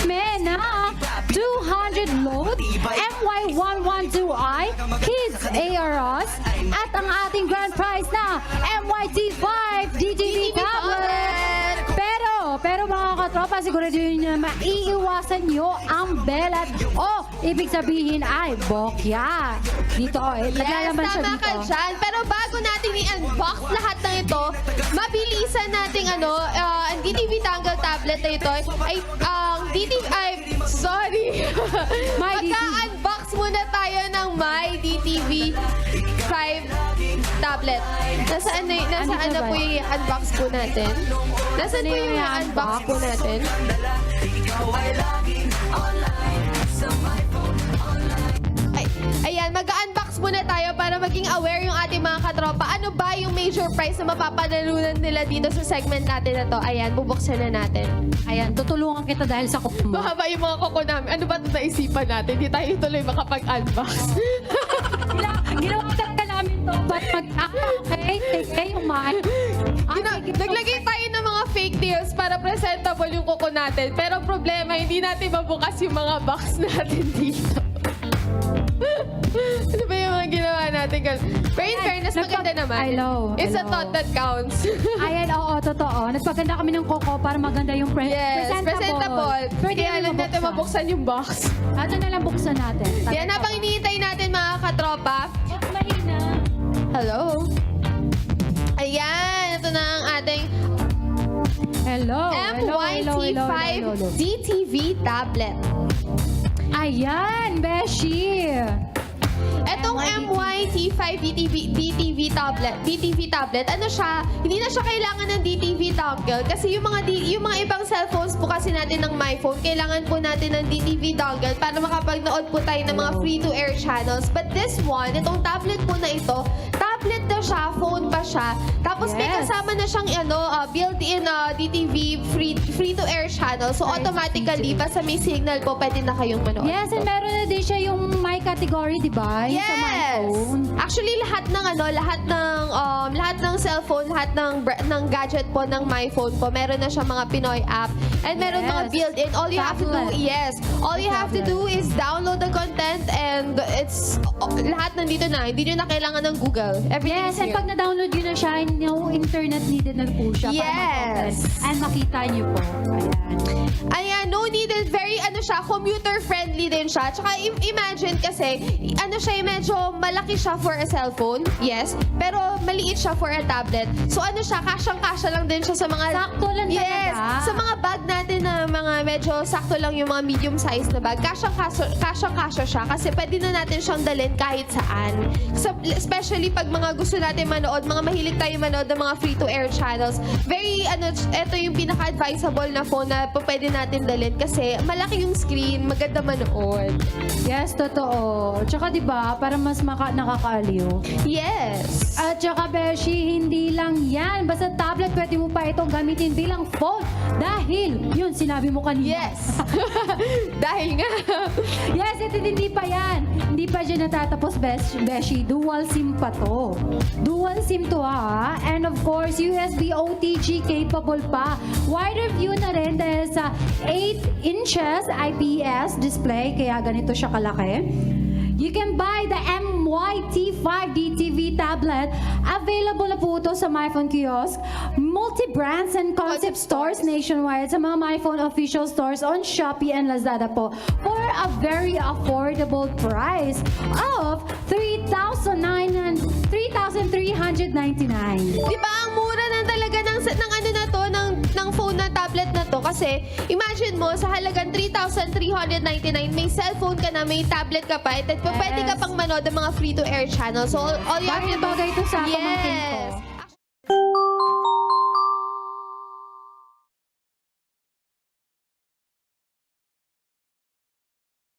Men na 200 load, MY112i, Kids AROS, at ang ating grand prize na MYT5 DTV tablet. Pero mga katropa, siguraduhin nyo na maiiwasan nyo ang belat o ibig sabihin ay bokya. Dito, naglalaman siya tama dito. ka dyan. Pero bago natin i-unbox lahat ng ito, mabilisan nating ang DTV Tangle tablet na ito ay sorry. My DTV. Magka-unbox muna tayo ng My DTV 5 tablet. Nasaan na po yung unbox po natin? Nasaan po yung unbox po natin? Ayan, mag-unbox muna tayo para maging aware yung ating mga katropa. Ano ba yung major prize na mapapanalunan nila dito sa segment natin na to? Ayan, bubuksan na natin. Ayan, tutulungan kita dahil sa kuko mo. Mahaba yung mga koko namin. Ano ba ito naisipan natin? Hindi tayo tuloy makapag-unbox. Ginawa talaga namin to. But okay, yung mic. Naglagay tayo ng mga fake nails para presentable yung kuko natin. Pero problema, hindi natin mabukas yung mga box natin dito. Ano ba yung mga ginawa natin? Pero in fairness, maganda naman. It's a thought that counts. Ayan, oo, totoo. Nagpaganda kami ng koko para maganda yung presentable. Pwede alam natin mabuksan yung box. Ato na lang buksan natin. Yan, habang hinihintay natin mga katropa. Mahina. Hello? Ayan, ito na ang ating Hello. MYT5 DTV tablet. Ayan, Beshi. Etong MYT5 DTV tablet, ano siya, hindi na siya kailangan ng DTV dongle kasi yung mga ibang cellphones po kasi natin ng MyPhone, kailangan po natin ng DTV dongle para makapagnood po tayo ng mga free-to-air channels. But this one, itong tablet po na ito, tablet na siya, phone pa siya. Tapos may kasama na siyang built-in DTV free-to-air channel. So automatically, basta may signal po, pwede na kayong manood. Yes, and meron na din siya yung my category, di ba? Yung sa my phone. Actually, lahat ng cellphone, lahat ng gadget po ng my phone po, meron na siya mga Pinoy app. And meron mga built-in. All you have to do is download the content and it's lahat nandito na. Hindi nyo na kailangan ng Google. Everything Yes, and pag na-download nyo na siya, no internet needed na po siya para mag-open. And makita nyo po. Ayan, no needed. Very, computer-friendly din siya. Tsaka imagine kasi, medyo malaki siya for a cellphone. Yes. Pero maliit siya for a tablet. So kasyang-kasya lang din siya sa mga... Sakto lang talaga. Yes. Sa mga bag natin na mga medyo sakto lang yung mga medium size na bag. Kasyang-kasya siya kasi pwede na natin siyang dalhin kahit saan. Especially pag mga gusto natin manood, mga mahilig tayo manood ng mga free-to-air channels. Ito yung pinaka-advisable na phone na pwede natin dalhin kasi malaki yung screen, maganda manood. Yes, totoo. Tsaka diba, para mas nakakaaliw. Yes. At tsaka, Beshi, hindi lang yan. Basta tablet, pwede mo pa itong gamitin bilang phone. Dahil, yun, sinabi mo kanina. Yes. Dahil nga. Yes, ito hindi pa yan. Hindi pa dyan natatapos, Beshi. Dual SIM pa to. Dual SIM to, ha? And of course, USB OTG capable pa. Wider view na rin dahil sa 8 inches IPS display, kaya ganito siya kalaki. You can buy the MYT5 DTV tablet. Available na po ito sa MyPhone kiosk, multi-brands and concept stores nationwide, sa mga MyPhone official stores on Shopee and Lazada po, for a very affordable price of 3,399. Diba, ang mura na talaga ng phone na tablet na to. Kasi, imagine mo, sa halagang 3,399, may cellphone ka na, may tablet ka pa, at pwede ka pang manood ng mga free-to-air channels. So, all you have to do... Bagay ito sa pamangkin ko.